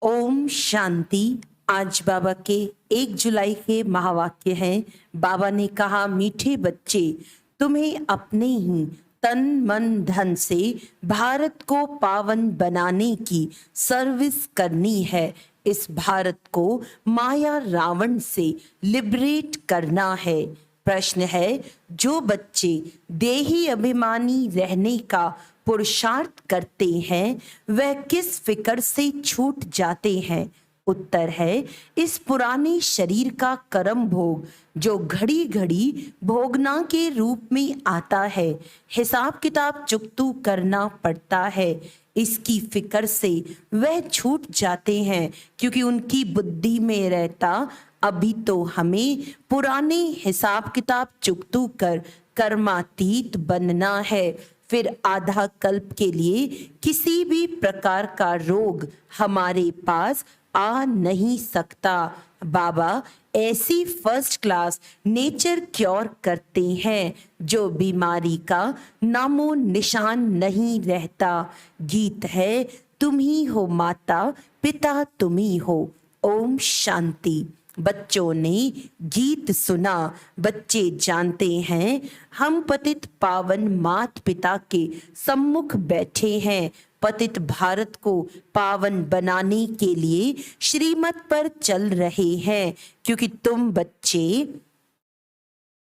ओम शांति। आज बाबा के 1 जुलाई के महावाक्य हैं। बाबा ने कहा, मीठे बच्चे, तुम्हें अपने ही तन मन धन से भारत को पावन बनाने की सर्विस करनी है। इस भारत को माया रावण से लिबरेट करना है। प्रश्न है, जो बच्चे देही अभिमानी रहने का पुरुषार्थ करते हैं वह किस फिक्र से छूट जाते हैं? उत्तर है, इस पुराने शरीर का कर्म भोग जो घड़ी घड़ी भोगना के रूप में आता है, हिसाब किताब चुकतू करना पड़ता है। इसकी फिक्र से वह छूट जाते हैं, क्योंकि उनकी बुद्धि में रहता अभी तो हमें पुराने हिसाब किताब चुकतू कर कर्मातीत बनना है। फिर आधा कल्प के लिए किसी भी प्रकार का रोग हमारे पास आ नहीं सकता। बाबा ऐसी फर्स्ट क्लास नेचर क्योर करते हैं जो बीमारी का नामो निशान नहीं रहता। गीत है, तुम ही हो माता पिता तुम ही हो। ओम शांति। बच्चों ने गीत सुना। बच्चे जानते हैं हम पतित पावन मात पिता के सम्मुख बैठे हैं। पतित भारत को पावन बनाने के लिए श्रीमत पर चल रहे हैं, क्योंकि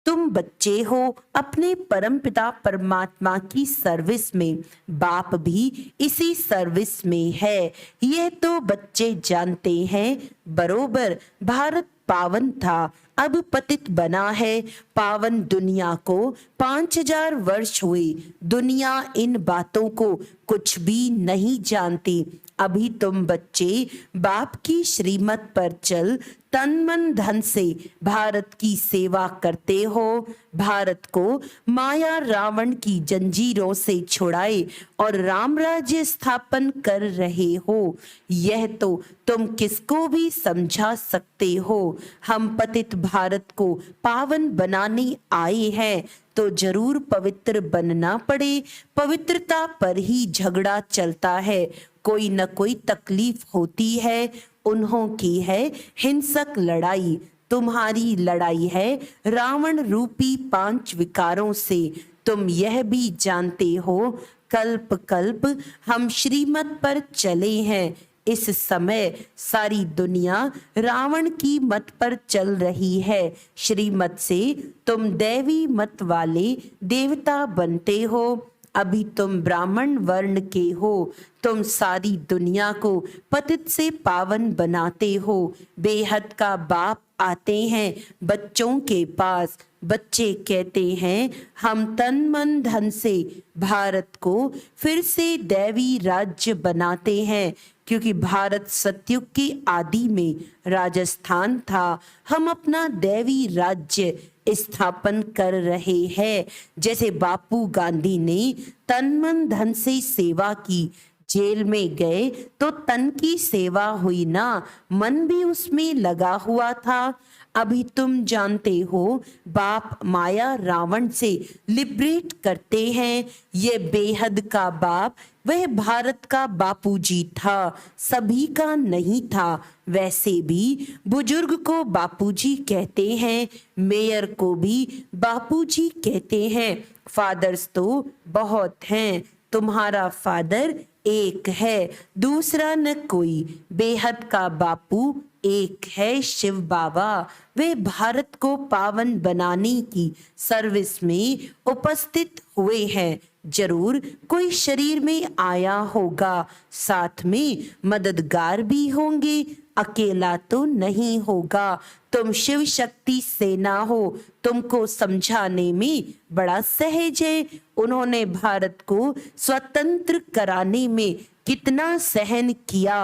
तुम बच्चे हो अपने परमपिता परमात्मा की सर्विस में। बाप भी इसी सर्विस में है। यह तो बच्चे जानते हैं बरोबर। भारत पावन था, अब पतित बना है। पावन दुनिया को 5000 वर्ष हुए। दुनिया इन बातों को कुछ भी नहीं जानती। अभी तुम बच्चे बाप की श्रीमत पर चल तन मन धन से भारत की सेवा करते हो। भारत को माया रावण की जंजीरों से छुड़ाए और राम राज्य स्थापन कर रहे हो। यह तो तुम किसको भी समझा सकते हो। हम पतित भारत को पावन बनाने आए हैं, तो जरूर पवित्र बनना पड़े। पवित्रता पर ही झगड़ा चलता है। कोई न कोई तकलीफ होती है। उन्हों की है हिंसक लड़ाई। तुम्हारी लड़ाई है रावण रूपी 5 विकारों से। तुम यह भी जानते हो, कल्प कल्प हम श्रीमत पर चले हैं। इस समय सारी दुनिया रावण की मत पर चल रही है। श्रीमत से तुम दैवी मत वाले देवता बनते हो। अभी तुम ब्राह्मण वर्ण के हो। तुम सारी दुनिया को पतित से पावन बनाते हो। बेहद का बाप आते हैं बच्चों के पास। बच्चे कहते हैं, हम तन मन धन से भारत को फिर से दैवी राज्य बनाते हैं, क्योंकि भारत सतयुग के आदि में राजस्थान था। हम अपना दैवी राज्य स्थापन कर रहे हैं। जैसे बापू गांधी ने तन मन धन से सेवा की। जेल में गए तो तन की सेवा हुई ना, मन भी उसमें लगा हुआ था। अभी तुम जानते हो बाप माया रावण से लिबरेट करते हैं। ये बेहद का बाप वह भारत का बापूजी था, सभी का नहीं था। वैसे भी बुजुर्ग को बापूजी कहते हैं, मेयर को भी बापूजी कहते हैं। फादर्स तो बहुत हैं, तुम्हारा फादर एक है, दूसरा न कोई। बेहद का बापू एक है, शिव बाबा। वे भारत को पावन बनाने की सर्विस में उपस्थित हुए हैं। जरूर कोई शरीर में आया होगा, साथ में मददगार भी होंगे, अकेला तो नहीं होगा। तुम शिव शक्ति सेना हो, तुमको समझाने में बड़ा सहज है। उन्होंने भारत को स्वतंत्र कराने में कितना सहन किया।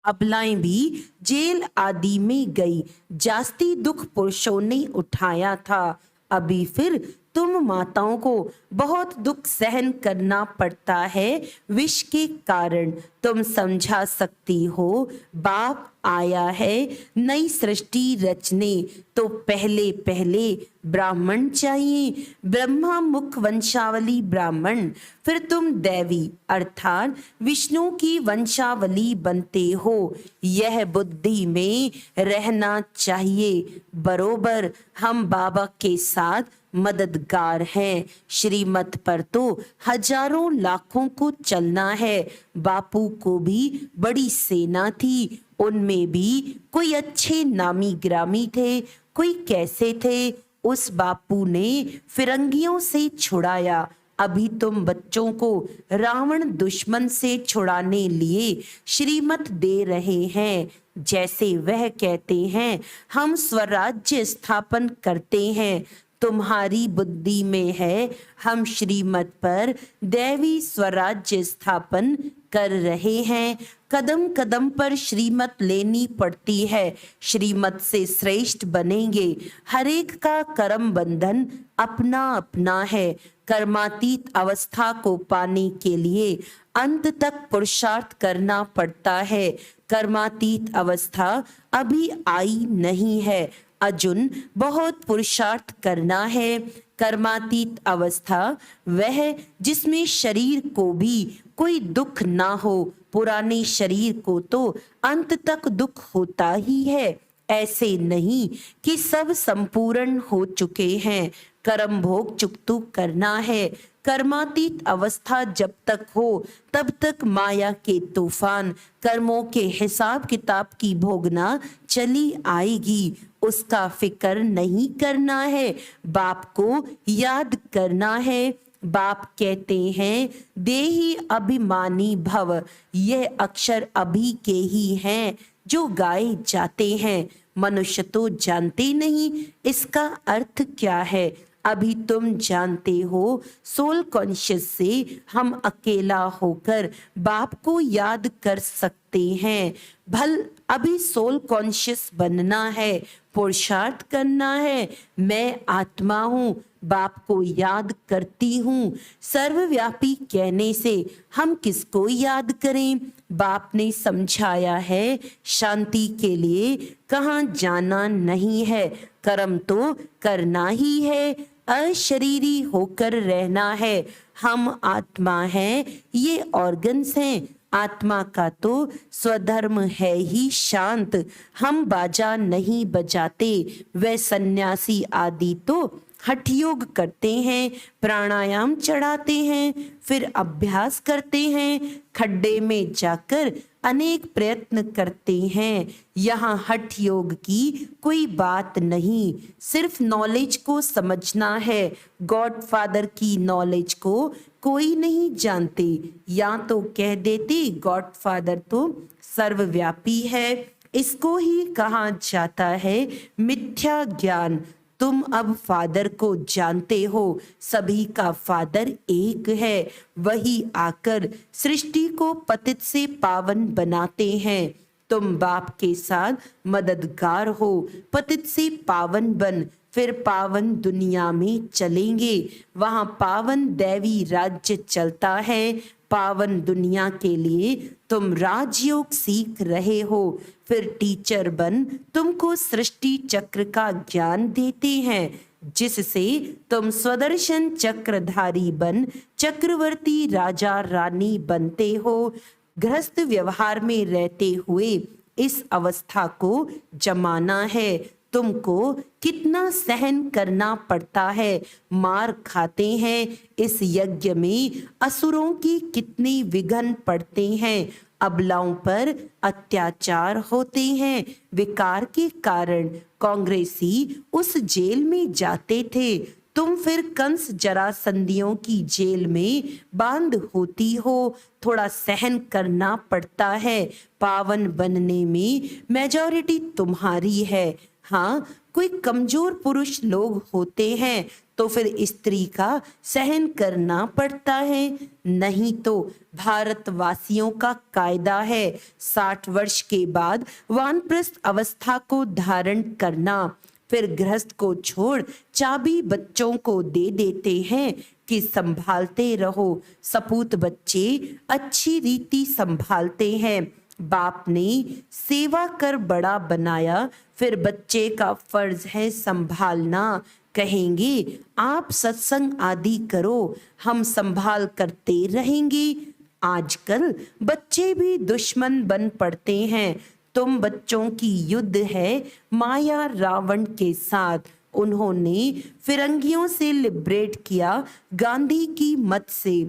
अबलाएं भी जेल आदि में गई, जास्ती दुख पुरुषों ने उठाया था। अभी फिर तुम माताओं को बहुत दुख सहन करना पड़ता है विष के कारण। तुम समझा सकती हो बाप आया है नई सृष्टि रचने, तो पहले पहले ब्राह्मण चाहिए, ब्रह्मा मुख वंशावली ब्राह्मण, फिर तुम देवी अर्थात विष्णु की वंशावली बनते हो। यह बुद्धि में रहना चाहिए। बरोबर हम बाबा के साथ मददगार हैं। श्रीमत पर तो हजारों लाखों को चलना है। बापू को भी बड़ी सेना थी, उनमें भी कोई अच्छे नामी ग्रामी थे, कोई कैसे थे। उस बापू ने फिरंगियों से छुड़ाया। अभी तुम बच्चों को रावण दुश्मन से छुड़ाने लिए श्रीमत दे रहे हैं। जैसे वह कहते हैं हम स्वराज्य स्थापन करते हैं, तुम्हारी बुद्धि में है हम श्रीमत पर दैवी स्वराज्य स्थापन कर रहे हैं। कदम कदम पर श्रीमत लेनी पड़ती है, श्रीमत से श्रेष्ठ बनेंगे। हर एक का कर्म बंधन अपना अपना है। कर्मातीत अवस्था को पाने के लिए अंत तक पुरुषार्थ करना पड़ता है। कर्मातीत अवस्था अभी आई नहीं है, अर्जुन बहुत पुरुषार्थ करना है। कर्मातीत अवस्था वह जिसमें शरीर को भी कोई दुख ना हो। पुराने शरीर को तो अंत तक दुख होता ही है। ऐसे नहीं कि सब संपूर्ण हो चुके हैं, कर्म भोग चुकतू करना है। कर्मातीत अवस्था जब तक हो तब तक माया के तूफान कर्मों के हिसाब किताब की भोगना चली आएगी। उसका फिक्र नहीं करना है, बाप को याद करना है। बाप कहते हैं देही अभिमानी भव, यह अक्षर अभी के ही हैं जो गाए जाते हैं। मनुष्य तो जानते नहीं इसका अर्थ क्या है। अभी तुम जानते हो सोल कॉन्शियस से हम अकेला होकर बाप को याद कर सकते हैं। भल अभी सोल कॉन्शियस बनना है, पुरुषार्थ करना है। मैं आत्मा हूँ, बाप को याद करती हूँ। सर्वव्यापी कहने से हम किसको याद करें। बाप ने समझाया है शांति के लिए कहाँ जाना नहीं है, कर्म तो करना ही है, अशरीरी होकर रहना है। हम आत्मा हैं, ये ऑर्गन्स हैं। आत्मा का तो स्वधर्म है ही शांत। हम बाजा नहीं बजाते। वे सन्यासी आदि तो हठ योग करते हैं, प्राणायाम चढ़ाते हैं, फिर अभ्यास करते हैं, खड्डे में जाकर अनेक प्रयत्न करते हैं। यहाँ हठ योग की कोई बात नहीं, सिर्फ नॉलेज को समझना है। गॉड फादर की नॉलेज को कोई नहीं जानते, या तो कह देते गॉड फादर तो सर्वव्यापी है। इसको ही कहा जाता है मिथ्या ज्ञान। तुम अब फादर को जानते हो, सभी का फादर एक है। वही आकर सृष्टि को पतित से पावन बनाते हैं। तुम बाप के साथ मददगार हो। पतित से पावन बन फिर पावन दुनिया में चलेंगे। वहां पावन दैवी राज्य चलता है। पावन दुनिया के लिए तुम राजयोग सीख रहे हो, फिर टीचर बन तुमको सृष्टि चक्र का ज्ञान देते हैं, जिससे तुम स्वदर्शन चक्रधारी बन चक्रवर्ती राजा रानी बनते हो। गृहस्थ व्यवहार में रहते हुए इस अवस्था को जमाना है। तुमको कितना सहन करना पड़ता है, मार खाते हैं। इस यज्ञ में असुरों की कितनी विघ्न पड़ते हैं। अबलाओं पर अत्याचार होते हैं। विकार के कारण कांग्रेसी उस जेल में जाते थे। तुम फिर कंस जरासंधियों की जेल में बांध होती हो। थोड़ा सहन करना पड़ता है। पावन बनने में मेजॉरिटी तुम्हारी है। हाँ, कोई कमजोर पुरुष लोग होते हैं तो फिर स्त्री का सहन करना पड़ता है। नहीं तो भारतवासियों का कायदा है 60 वर्ष के बाद वानप्रस्थ अवस्था को धारण करना। फिर गृहस्थ को छोड़ चाबी बच्चों को दे देते हैं कि संभालते रहो। सपूत बच्चे अच्छी रीति संभालते हैं। बाप ने सेवा कर बड़ा बनाया, फिर बच्चे का फर्ज है संभालना। कहेंगे आप सत्संग आदि करो, हम संभाल करते रहेंगे। आजकल बच्चे भी दुश्मन बन पड़ते हैं। तुम बच्चों की युद्ध है माया रावण के साथ। उन्होंने फिरंगियों से लिबरेट किया गांधी की मत से।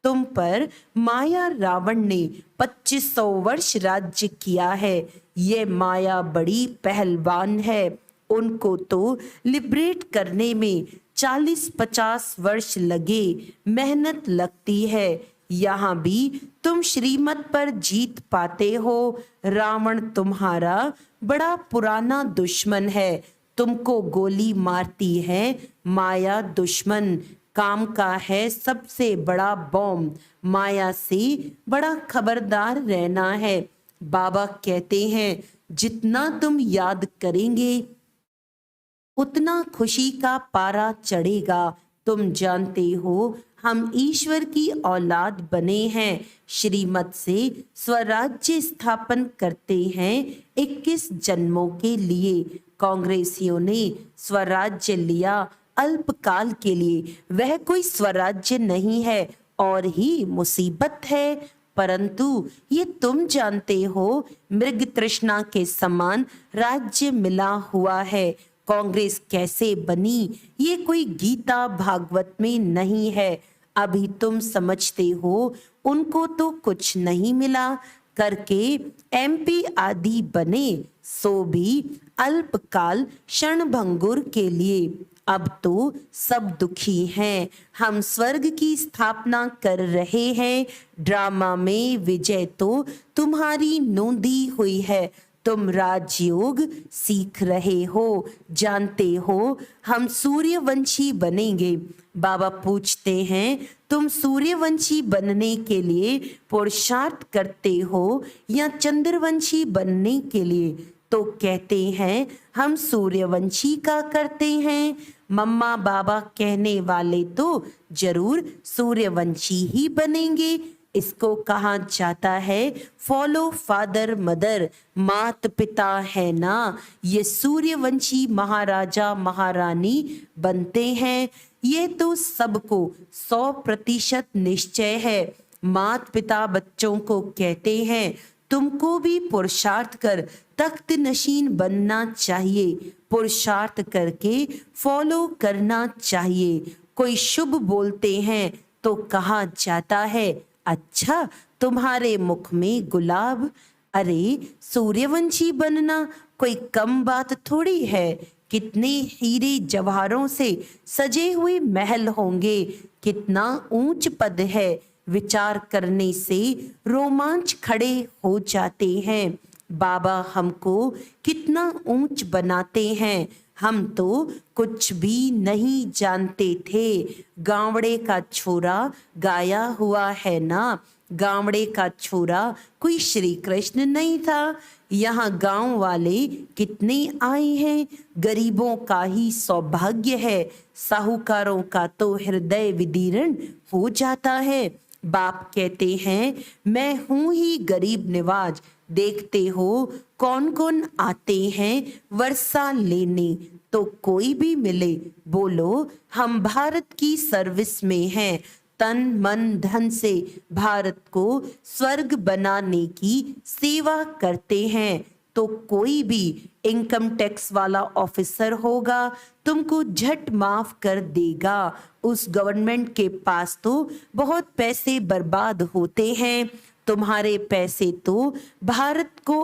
तुम पर माया रावण ने 2500 वर्ष राज्य किया है। ये माया बड़ी पहलवान है। उनको तो लिबरेट करने में 40-50 वर्ष लगे, मेहनत लगती है। यहाँ भी तुम श्रीमत पर जीत पाते हो। रावण तुम्हारा बड़ा पुराना दुश्मन है, तुमको गोली मारती है माया दुश्मन। काम का है सबसे बड़ा बॉम्ब, माया से बड़ा खबरदार रहना है। बाबा कहते हैं जितना तुम याद करेंगे उतना खुशी का पारा चढ़ेगा। तुम जानते हो हम ईश्वर की औलाद बने हैं। श्रीमत से स्वराज्य स्थापन करते हैं 21 जन्मों के लिए। कांग्रेसियों ने स्वराज्य लिया अल्पकाल के लिए, वह कोई स्वराज्य नहीं है और ही मुसीबत है। परंतु ये तुम जानते हो मृग तृष्णा के समान राज्य मिला हुआ है। कांग्रेस कैसे बनी ये कोई गीता भागवत में नहीं है। अभी तुम समझते हो उनको तो कुछ नहीं मिला, करके एमपी आदि बने, सो भी अल्पकाल क्षणभंगुर के लिए। अब तो सब दुखी हैं। हम स्वर्ग की स्थापना कर रहे हैं। ड्रामा में विजय तो तुम्हारी नोंदी हुई है। तुम राजयोग सीख रहे हो। जानते हो हम सूर्यवंशी बनेंगे। बाबा पूछते हैं तुम सूर्यवंशी बनने के लिए पुरुषार्थ करते हो या चंद्रवंशी बनने के लिए? तो कहते हैं हम सूर्यवंशी का करते हैं। मम्मा बाबा कहने वाले तो जरूर सूर्यवंशी ही बनेंगे। इसको कहा जाता है फॉलो फादर मदर, मात पिता है ना। ये सूर्यवंशी महाराजा महारानी बनते हैं। ये तो सबको 100% निश्चय है। मात पिता बच्चों को कहते हैं तुमको भी पुरुषार्थ कर तख्त नशीन बनना चाहिए। पुरुषार्थ करके फॉलो करना चाहिए। कोई शुभ बोलते हैं तो कहा जाता है अच्छा तुम्हारे मुख में गुलाब। अरे सूर्यवंशी बनना कोई कम बात थोड़ी है। कितने हीरे जवाहरों से सजे हुए महल होंगे, कितना ऊंच पद है। विचार करने से रोमांच खड़े हो जाते हैं। बाबा हमको कितना ऊंच बनाते हैं। हम तो कुछ भी नहीं जानते थे। गावड़े का छोरा गाया हुआ है ना। गावड़े का छोरा कोई श्री कृष्ण नहीं था। यहाँ गांव वाले कितने आए हैं। गरीबों का ही सौभाग्य है, साहूकारों का तो हृदय विदीर्ण हो जाता है। बाप कहते हैं मैं हूं ही गरीब निवाज। देखते हो कौन कौन आते हैं वर्षा लेने। तो कोई भी मिले बोलो हम भारत की सर्विस में हैं। तन मन धन से भारत को स्वर्ग बनाने की सेवा करते हैं। तो कोई भी इनकम टैक्स वाला ऑफिसर होगा तुमको झट माफ कर देगा। उस गवर्नमेंट के पास तो बहुत पैसे बर्बाद होते हैं। तुम्हारे पैसे तो भारत को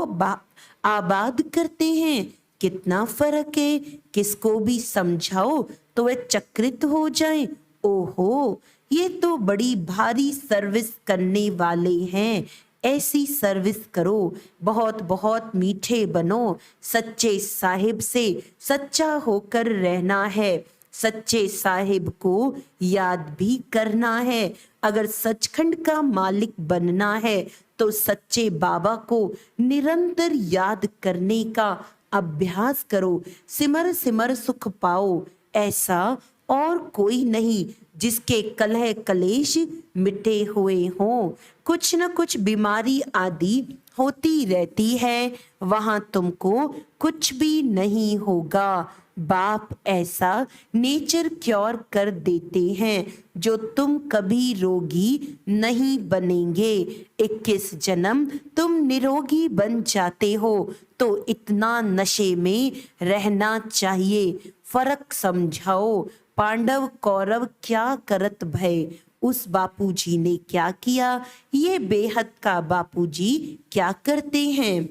आबाद करते हैं। कितना फर्क है। किसको भी समझाओ तो वे चक्रित हो जाएं। ओहो ये तो बड़ी भारी सर्विस करने वाले हैं। ऐसी सर्विस करो, बहुत बहुत मीठे बनो। सच्चे साहिब से सच्चा होकर रहना है। सच्चे साहिब को याद भी करना है। अगर सचखंड का मालिक बनना है तो सच्चे बाबा को निरंतर याद करने का अभ्यास करो, सिमर सिमर सुख पाओ। ऐसा और कोई नहीं जिसके कलह कलेश मिटे हुए हों। कुछ न कुछ बीमारी आदि होती रहती है, वहां तुमको कुछ भी नहीं होगा। बाप ऐसा नेचर क्योर कर देते हैं जो तुम कभी रोगी नहीं बनेंगे। 21 जन्म तुम निरोगी बन जाते हो तो इतना नशे में रहना चाहिए। फर्क समझाओ, पांडव कौरव क्या करत भय। उस बापूजी ने क्या किया, ये बेहद का बापूजी क्या करते हैं।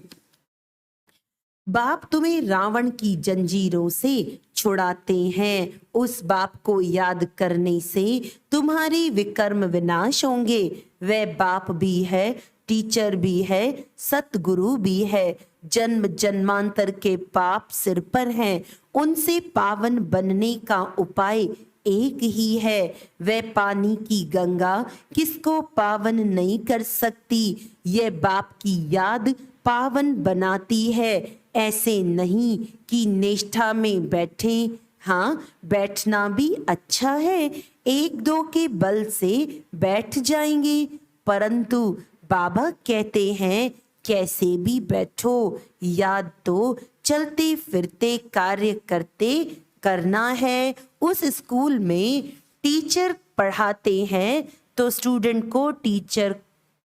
बाप तुम्हें रावण की जंजीरों से छुड़ाते हैं। उस बाप को याद करने से तुम्हारे विकर्म विनाश होंगे। वह बाप भी है, टीचर भी है, सतगुरु भी है। जन्म जन्मांतर के पाप सिर पर हैं, उनसे पावन बनने का उपाय एक ही है। वह पानी की गंगा किसको पावन नहीं कर सकती। यह बाप की याद पावन बनाती है। ऐसे नहीं कि निष्ठा में बैठे, हाँ बैठना भी अच्छा है, एक दो के बल से बैठ जाएंगे, परंतु बाबा कहते हैं कैसे भी बैठो, याद तो चलते फिरते कार्य करते करना है। उस स्कूल में टीचर पढ़ाते हैं तो स्टूडेंट को टीचर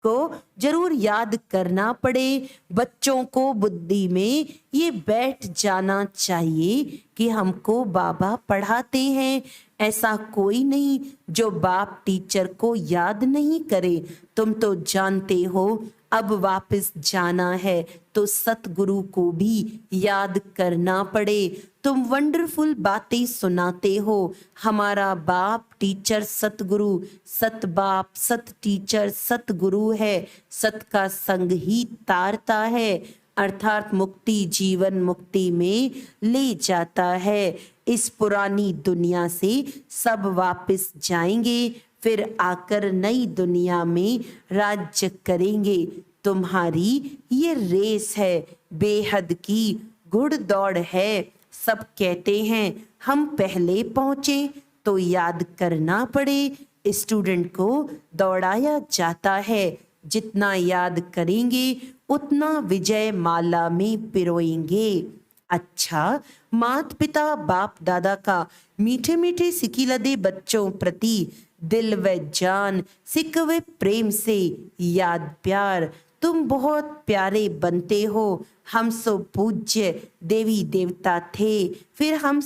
को जरूर याद करना पड़े। बच्चों को बुद्धि में ये बैठ जाना चाहिए कि हमको बाबा पढ़ाते हैं। ऐसा कोई नहीं जो बाप टीचर को याद नहीं करे। तुम तो जानते हो अब वापस जाना है तो सतगुरु को भी याद करना पड़े। तुम वंडरफुल बातें सुनाते हो, हमारा बाप टीचर सतगुरु, सत बाप सत टीचर सतगुरु है। सत का संग ही तारता है, अर्थात मुक्ति जीवन मुक्ति में ले जाता है। इस पुरानी दुनिया से सब वापस जाएंगे, फिर आकर नई दुनिया में राज्य करेंगे। तुम्हारी ये रेस है, बेहद की घुड़दौड़ है। सब कहते हैं हम पहले पहुंचे तो याद करना पड़े। स्टूडेंट को दौड़ाया जाता है, जितना याद करेंगे उतना विजय माला में पिरोएंगे। अच्छा, मात पिता बाप दादा का मीठे मीठे सिकिलदे बच्चों प्रति दिल व जान सिकवे प्रेम से याद प्यार। तुम बहुत प्यारे बनते हो। हम सो पूज्य देवी देवता थे, फिर हम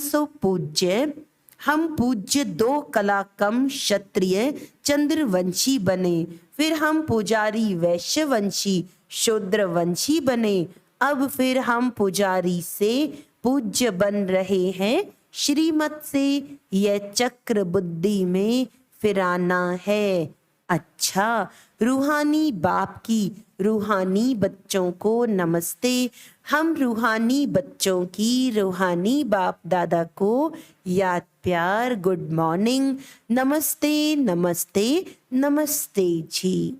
पूज्य 2 कला कम क्षत्रिय चंद्रवंशी बने, फिर हम पुजारी वैश्यवंशी शूद्रवंशी बने, अब फिर हम पुजारी से पूज्य बन रहे हैं। श्रीमत से यह चक्र बुद्धि में फिराना है। अच्छा, रूहानी बाप की रूहानी बच्चों को नमस्ते। हम रूहानी बच्चों की रूहानी बाप दादा को याद प्यार गुड मॉर्निंग, नमस्ते नमस्ते नमस्ते जी।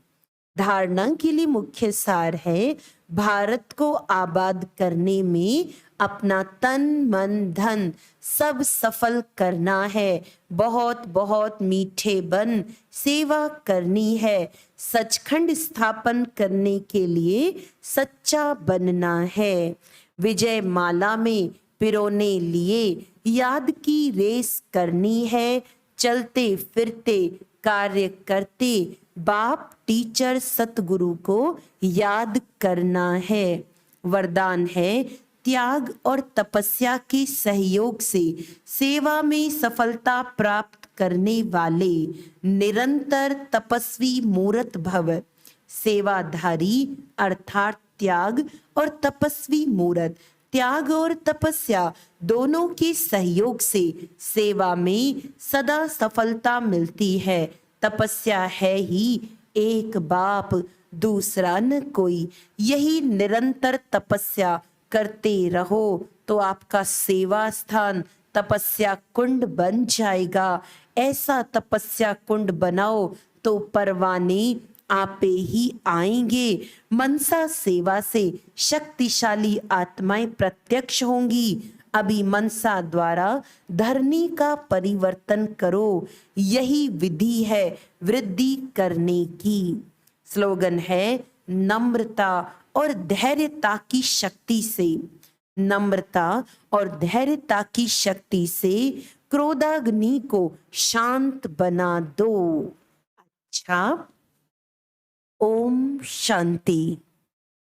धारणा के लिए मुख्य सार है, भारत को आबाद करने में अपना तन मन धन सब सफल करना है। बहुत बहुत मीठे बन सेवा करनी है। सचखंड स्थापन करने के लिए सच्चा बनना है। विजय माला में पिरोने लिए याद की रेस करनी है। चलते फिरते कार्य करते बाप टीचर सतगुरु को याद करना है। वरदान है, त्याग और तपस्या के सहयोग से सेवा में सफलता प्राप्त करने वाले निरंतर तपस्वी मूर्त भव। सेवाधारी अर्थात त्याग और तपस्वी मूर्त, त्याग और तपस्या दोनों के सहयोग से सेवा में सदा सफलता मिलती है। तपस्या है ही एक बाप, दूसरा न कोई। यही निरंतर तपस्या करते रहो तो आपका सेवा स्थान तपस्या कुंड बन जाएगा। ऐसा तपस्या कुंड बनाओ तो परवाने आपे ही आएंगे। मनसा सेवा से शक्तिशाली आत्माएं प्रत्यक्ष होंगी। अभी मनसा द्वारा धरनी का परिवर्तन करो, यही विधि है वृद्धि करने की। स्लोगन है नम्रता और धैर्यता की शक्ति से। नम्रता और धैर्यता की शक्ति से क्रोधाग्नि को शांत बना दो। अच्छा, ओम शांति।